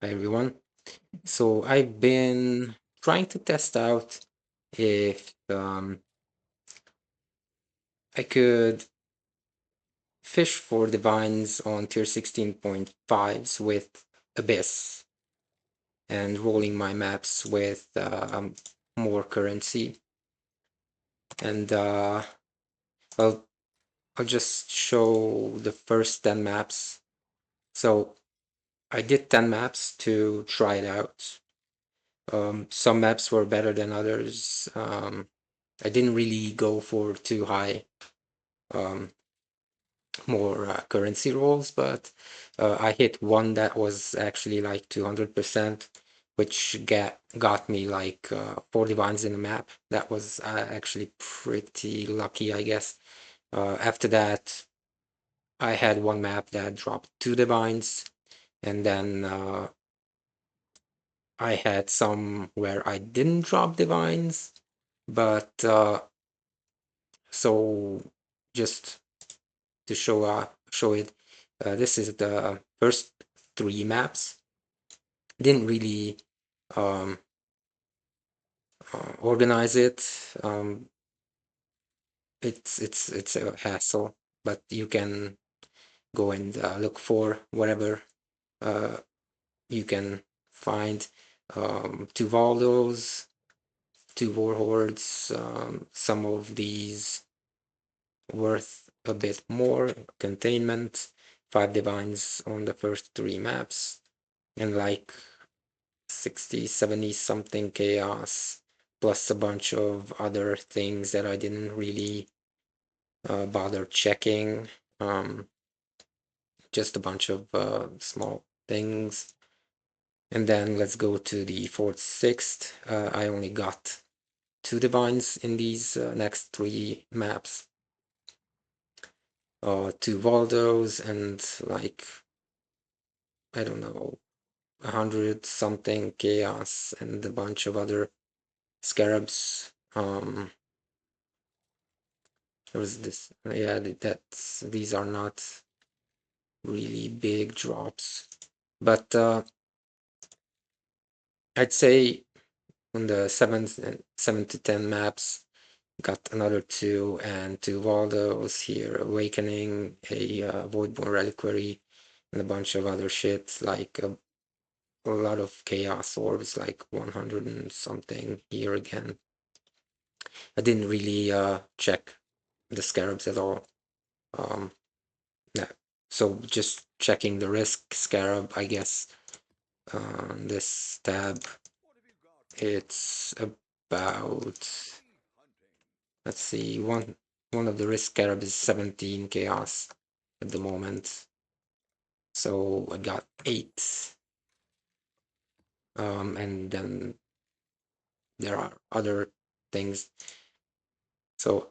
Hi everyone. So I've been trying to test out if I could fish for divines on tier 16.5s with Abyss and rolling my maps with more currency. And I'll, I'll just show the first 10 maps. So I did 10 maps to try it out. Some maps were better than others. I didn't really go for too high, um, more currency rolls, but I hit one that was actually like 200%, which got me like 4 divines in a map. That was actually pretty lucky, I guess. After that, I had one map that dropped 2 divines, and then I had some where I didn't drop divines, but so just to show it, this is the first 3 maps. Didn't really um, organize it. It's a hassle, but you can go and look for whatever uh, you can find. 2 Valdos, 2 warhords, some of these worth a bit more. Containment, 5 divines on the first 3 maps, and like 60, 70 something chaos, plus a bunch of other things that I didn't really bother checking. Just a bunch of small things. And then let's go to the 4th, 6th. I only got 2 divines in these next 3 maps. 2 Valdos and like, I don't know, 100 something chaos and a bunch of other scarabs. There was this, yeah, that's these are not really big drops, but I'd say on the 7 to 10 maps, got another 2 and 2 Valdos here, Awakening, a Voidborn Reliquary, and a bunch of other shit, like a lot of Chaos Orbs, like 100 and something here again. I didn't really check the Scarabs at all. Yeah. So just checking the risk scarab, I guess. On this tab, it's about, let's see, one of the risk scarab is 17 chaos at the moment. So I got 8. And then there are other things. So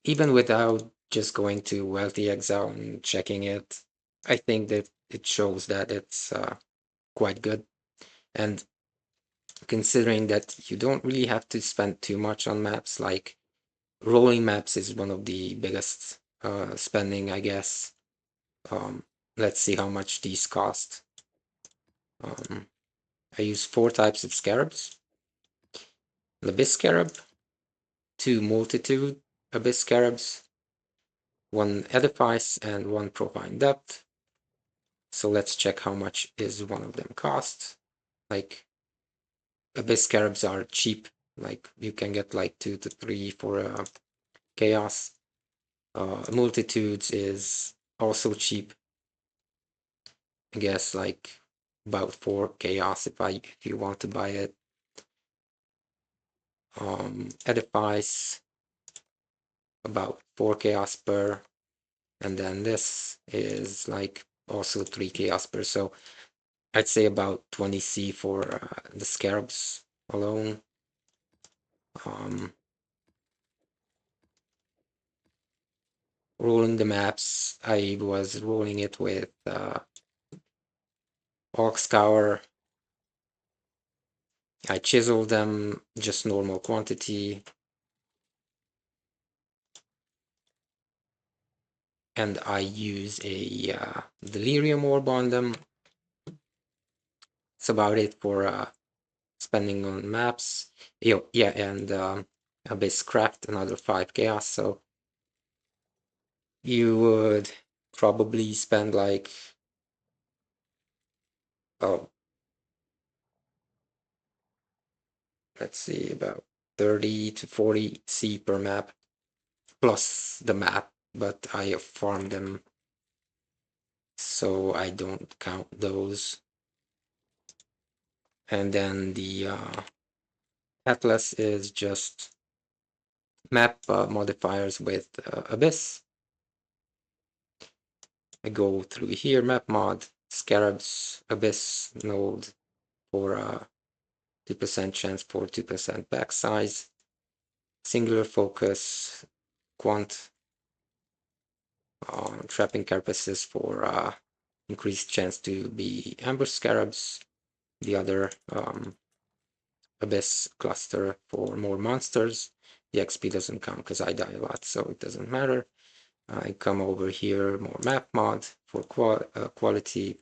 even without just going to Wealthy Exile and checking it, I think that it shows that it's quite good. And considering that you don't really have to spend too much on maps, like rolling maps is one of the biggest spending, I guess. Let's see how much these cost. I use 4 types of scarabs. The Abyss Scarab, 2 Multitude Abyss Scarabs, 1 Edifice, and 1 Profine Depth. So let's check how much is one of them cost. Like, Abyss Scarabs are cheap. Like, you can get like 2 to 3 for Chaos. Multitudes is also cheap. I guess like about 4 chaos if you want to buy it. Edifice about 4 chaos per, and then this is like also 3 chaos per. So I'd say about 20C for the scarabs alone. Rolling the maps, I was rolling it with Scour. I chiseled them just normal quantity, and I use a delirium orb on them. that's about it for spending on maps. Yeah, and Abyss Craft, another 5 chaos, so you would probably spend like, oh, let's see, about 30 to 40 C per map, plus the map, but I farmed them, so I don't count those. And then the Atlas is just map modifiers with Abyss. I go through here, map mod, scarabs, Abyss node for 2% chance for 2% back size, singular focus, quant, trapping carapaces for increased chance to be ambush scarabs, the other Abyss cluster for more monsters. The XP doesn't count because I die a lot, so it doesn't matter. I come over here, more map mod for quality,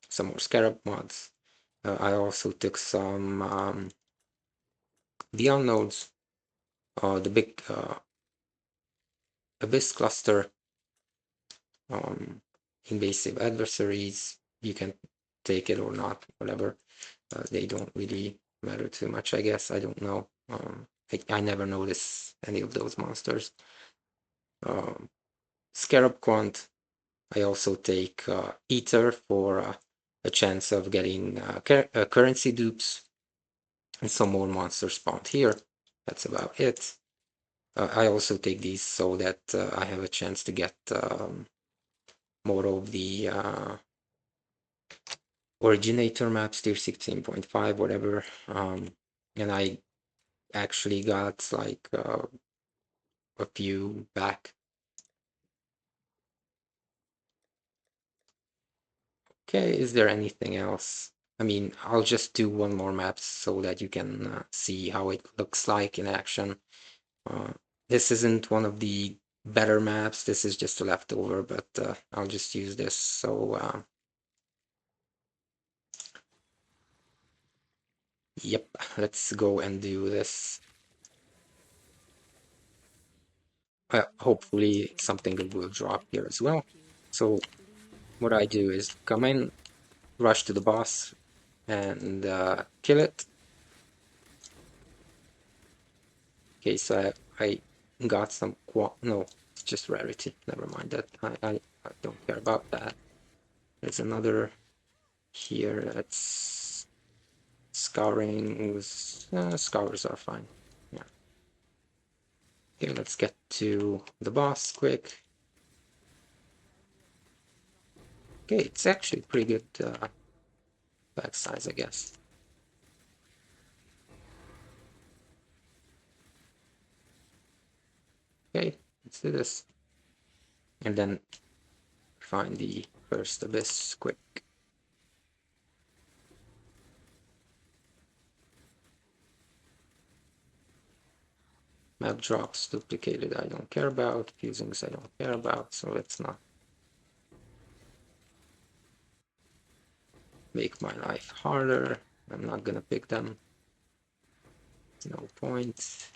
some more scarab mods. I also took some Beyond nodes, the big Abyss cluster, invasive adversaries. You can take it or not, whatever. They don't really matter too much, I guess. I don't know. I never notice any of those monsters. Scarab Quant, I also take Ether for a chance of getting currency dupes, and some more monsters spawned here. That's about it. I also take these so that I have a chance to get more of the originator maps, tier 16.5, whatever. And I actually got like a few back. Okay, is there anything else? I mean, I'll just do one more map so that you can see how it looks like in action. This isn't one of the better maps, this is just a leftover, but I'll just use this. So, yep, let's go and do this. Hopefully something good will drop here as well. So what I do is come in, rush to the boss, and kill it. Okay, so I got some no, it's just rarity. Never mind that. I don't care about that. There's another here that's scouring. Scours are fine. Yeah. Okay, let's get to the boss quick. Okay, it's actually pretty good back size, I guess. Okay, let's do this. And then find the first abyss quick. Map drops duplicated, I don't care about. Fusings, I don't care about, so let's not make my life harder. I'm not gonna pick them. No point.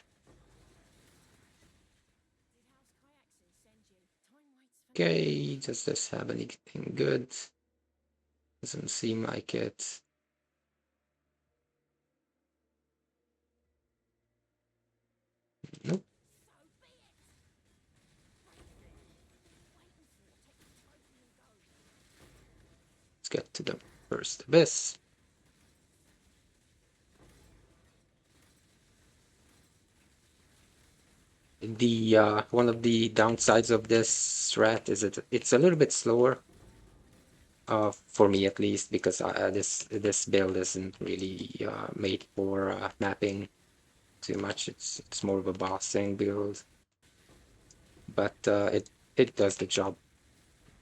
Okay, does this have anything good? Doesn't seem like it. Nope. Let's get to the first abyss. The one of the downsides of this strat is it's a little bit slower, for me at least, because this build isn't really made for mapping too much. It's more of a bossing build, but it does the job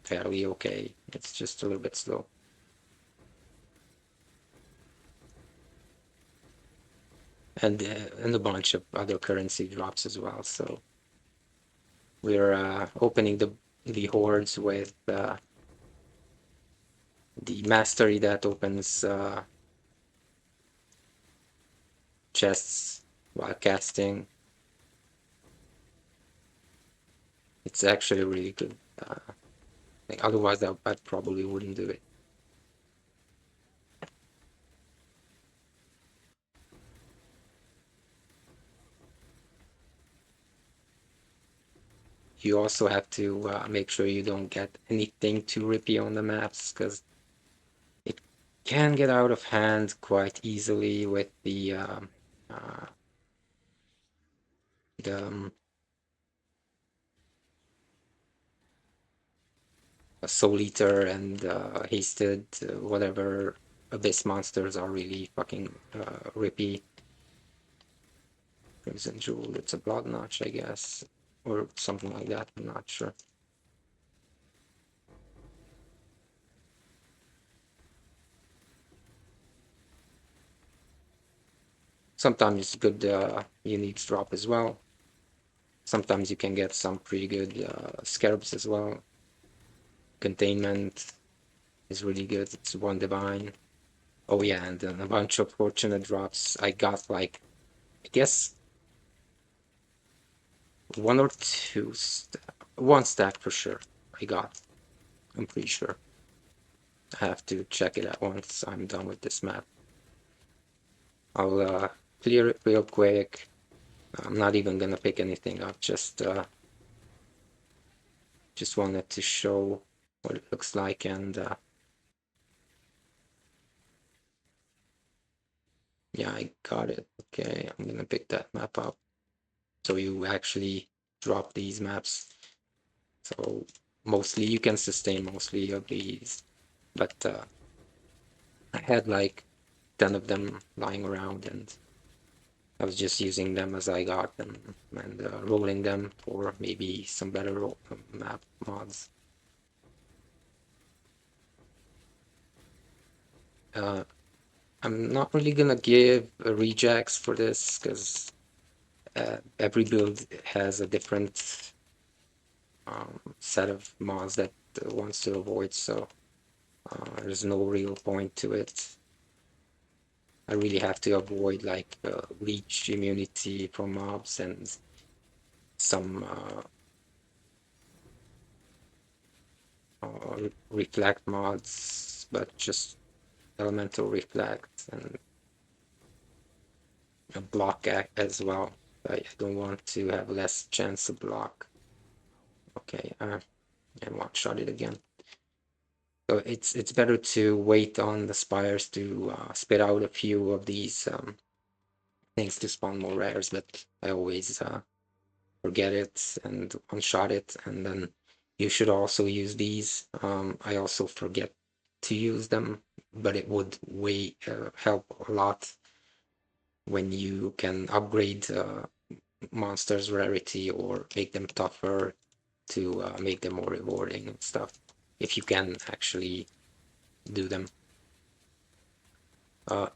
fairly okay. It's just a little bit slow. And a bunch of other currency drops as well. So we're opening the hoards with the mastery that opens chests while casting. It's actually really good. Like otherwise, I probably wouldn't do it. You also have to make sure you don't get anything too rippy on the maps, because it can get out of hand quite easily with uh, the Soul Eater and Hasted, whatever Abyss monsters are really fucking rippy. Crimson Jewel, it's a Blood Notch, I guess, or something like that, I'm not sure. Sometimes it's good unique drop as well. Sometimes you can get some pretty good scarabs as well. Containment is really good. It's one divine. Oh yeah, and then a bunch of fortunate drops. I got like, I guess one or two, one stack for sure. I got. I'm pretty sure. I have to check it out once I'm done with this map. I'll clear it real quick. I'm not even gonna pick anything up. Just wanted to show what it looks like, and yeah, I got it. Okay, I'm gonna pick that map up. So you actually drop these maps. So mostly you can sustain mostly of these, but I had like 10 of them lying around, and I was just using them as I got them and rolling them for maybe some better map mods. Uh, I'm not really gonna give rejects for this because every build has a different set of mods that wants to avoid, so there's no real point to it. I really have to avoid like leech immunity from mobs and some reflect mods, but just elemental reflect and a block as well. I don't want to have less chance to block. Okay, and one shot it again. So it's better to wait on the spires to spit out a few of these things to spawn more rares, but I always forget it and one shot it, and then you should also use these. I also forget to use them, but it would help a lot when you can upgrade monsters' rarity or make them tougher to make them more rewarding and stuff, if you can actually do them. Uh,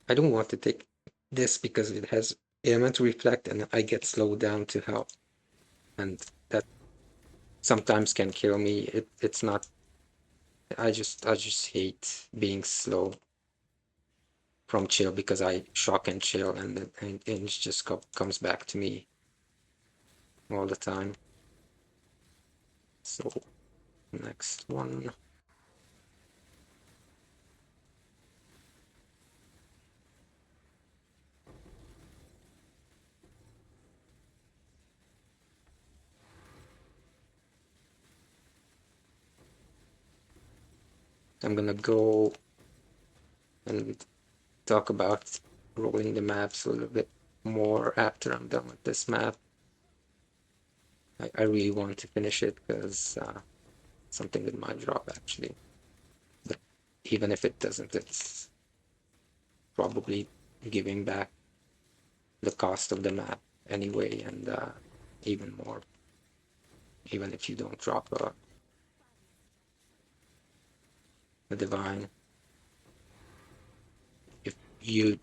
I don't want to take this because it has elemental reflect and I get slowed down to hell, and that sometimes can kill me. It's not. I just hate being slow from chill because I shock and chill, and it just comes back to me all the time. So next one. I'm gonna go and talk about rolling the maps a little bit more after I'm done with this map. I really want to finish it because something with my drop actually. But even if it doesn't, it's probably giving back the cost of the map anyway, and even more, even if you don't drop a divine. If you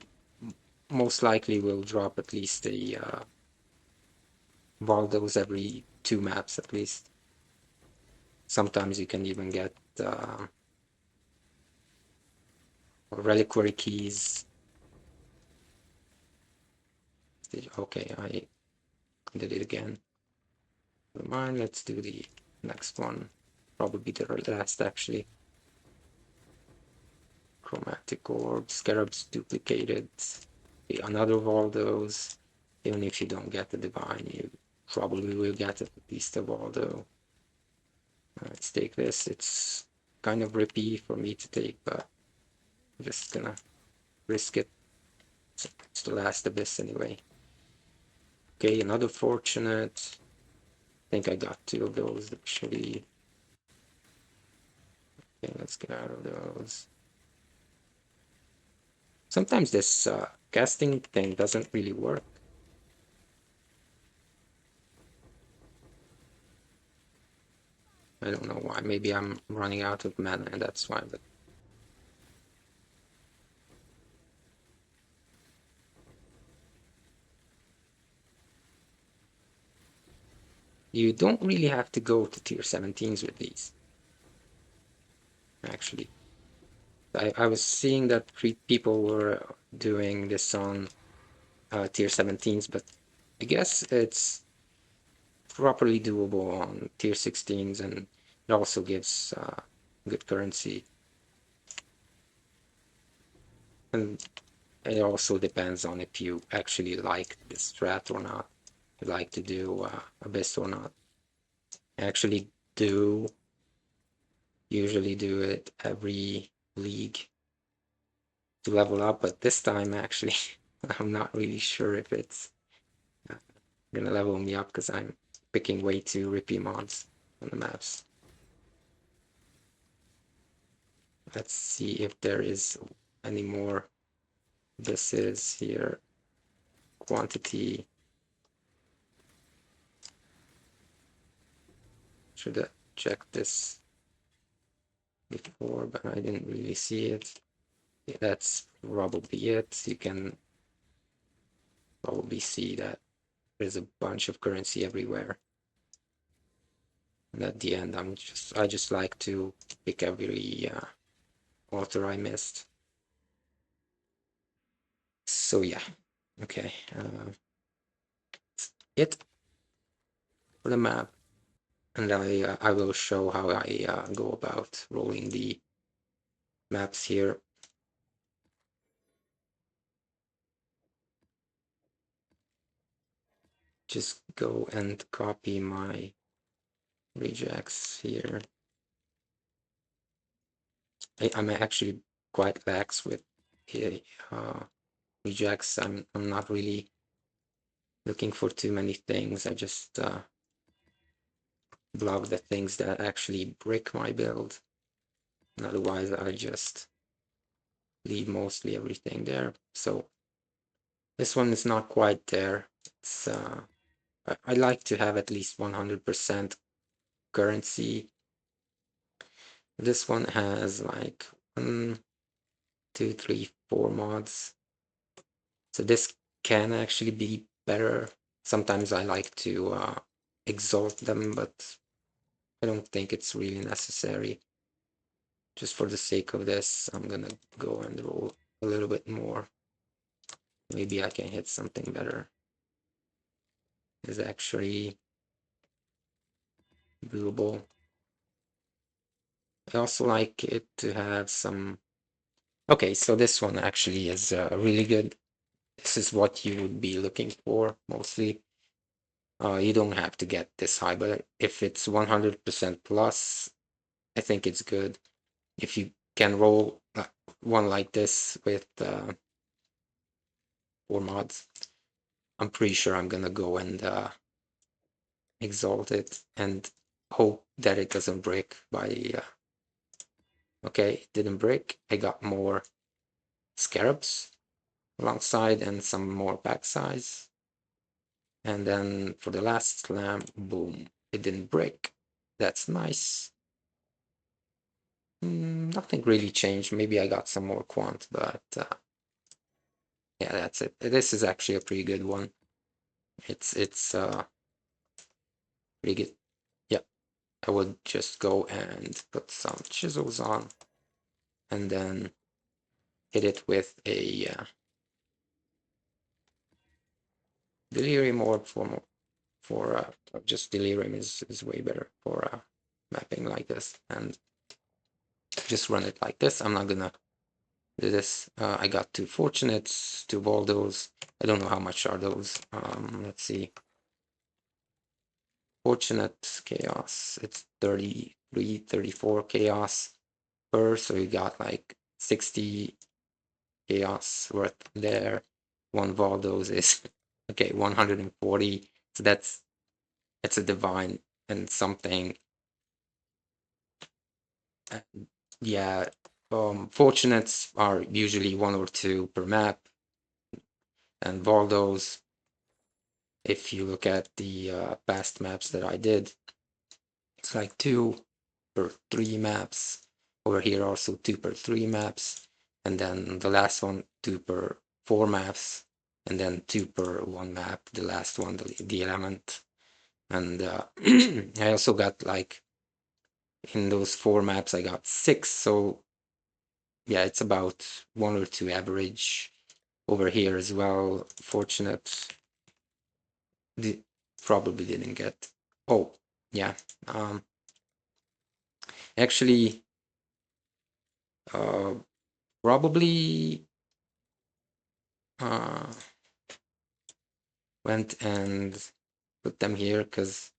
most likely will drop at least a Valdos every 2 maps at least. Sometimes you can even get reliquary keys Okay, I did it again. Never mind, let's do the next one. Probably the last, actually. Chromatic orbs, scarabs duplicated. Another Valdo's. Even if you don't get the divine, you probably will get at least a Valdo. Let's take this. It's kind of rippy for me to take, but I'm just gonna risk it. It's the last abyss anyway. Okay, another fortunate. I think I got 2 of those actually. Okay, let's get out of those. Sometimes this casting thing doesn't really work. I don't know why. Maybe I'm running out of mana and that's why, but you don't really have to go to tier 17s with these. Actually, I was seeing that people were doing this on tier 17s, but I guess it's properly doable on tier 16s, and it also gives good currency. And it also depends on if you actually like this strat or not. You like to do Abyss or not. I actually do usually do it every league to level up, but this time actually I'm not really sure if it's gonna level me up because I'm picking way too rippy mods on the maps. Let's see if there is any more. This is here quantity. Should have checked this before, but I didn't really see it. Yeah, that's probably it. You can probably see that there's a bunch of currency everywhere. And at the end, I just like to pick every author I missed. So yeah, okay. It for the map, and I will show how I go about rolling the maps here. Just go and copy my rejects here. I'm actually quite lax with uh, rejects. I'm not really looking for too many things. I just block the things that actually break my build. And otherwise, I just leave mostly everything there. So this one is not quite there. It's I like to have at least 100% currency. This one has like 1, 2, 3, 4 mods. So this can actually be better. Sometimes I like to exalt them, but I don't think it's really necessary. Just for the sake of this, I'm gonna go and roll a little bit more. Maybe I can hit something better. Is actually doable. I also like it to have some. Okay, so this one actually is really good. This is what you would be looking for mostly. You don't have to get this high, but if it's 100% plus, I think it's good. If you can roll one like this with 4 mods, I'm pretty sure I'm gonna go and exalt it and hope that it doesn't break by. Okay, it didn't break. I got more scarabs alongside and some more pack size. And then for the last slam, boom, it didn't break. That's nice. Nothing really changed. Maybe I got some more quant, but yeah, that's it. This is actually a pretty good one. It's pretty good. Yeah, I would just go and put some chisels on and then hit it with a delirium orb for just delirium is way better for mapping like this, and just run it like this. I'm not gonna do this. I got 2 fortunates, 2 Valdos. I don't know how much are those. Let's see. Fortunate chaos, it's 33, 34 chaos per, so you got like 60 chaos worth there. 1 Valdos is okay, 140. So that's a divine and something. Yeah, fortunates are usually 1 or 2 per map, and Valdos, if you look at the past maps that I did, it's like 2 per 3 maps. Over here also 2 per 3 maps, and then the last one 2 per 4 maps, and then 2 per 1 map, the last one, the element. And I also got like, in those 4 maps I got 6, so yeah, it's about 1 or 2 average. Over here as well, fortunate, probably didn't get, oh yeah, actually probably went and put them here because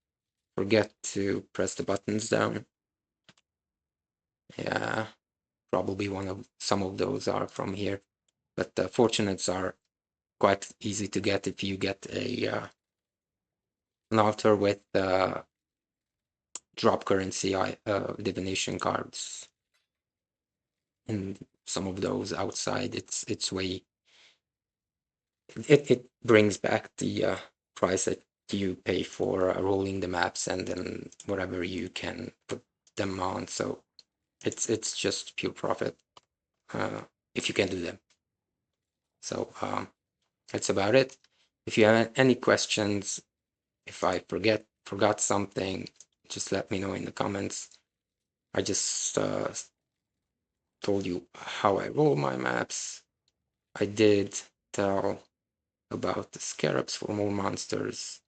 forget to press the buttons down. Yeah, probably some of those are from here, but the fortunates are quite easy to get if you get an altar with drop currency divination cards. And some of those outside, it's way, it brings back the price that you pay for rolling the maps and then whatever you can put them on. So it's just pure profit if you can do them. So that's about it. If you have any questions, if I forgot something, just let me know in the comments. I just told you how I roll my maps. I did tell about the scarabs for more monsters.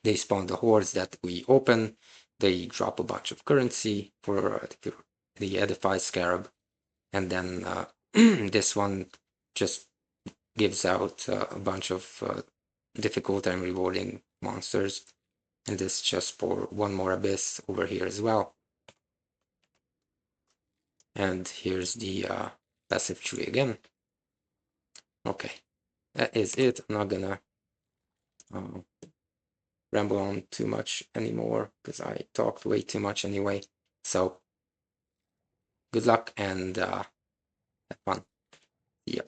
They spawn the hoards that we open. They drop a bunch of currency for the edify scarab, and then this one just gives out a bunch of difficult and rewarding monsters, and this just for 1 more abyss over here as well. And here's the passive tree again. Okay, that is it. I'm not gonna ramble on too much anymore because I talked way too much anyway. So good luck and have fun. See ya.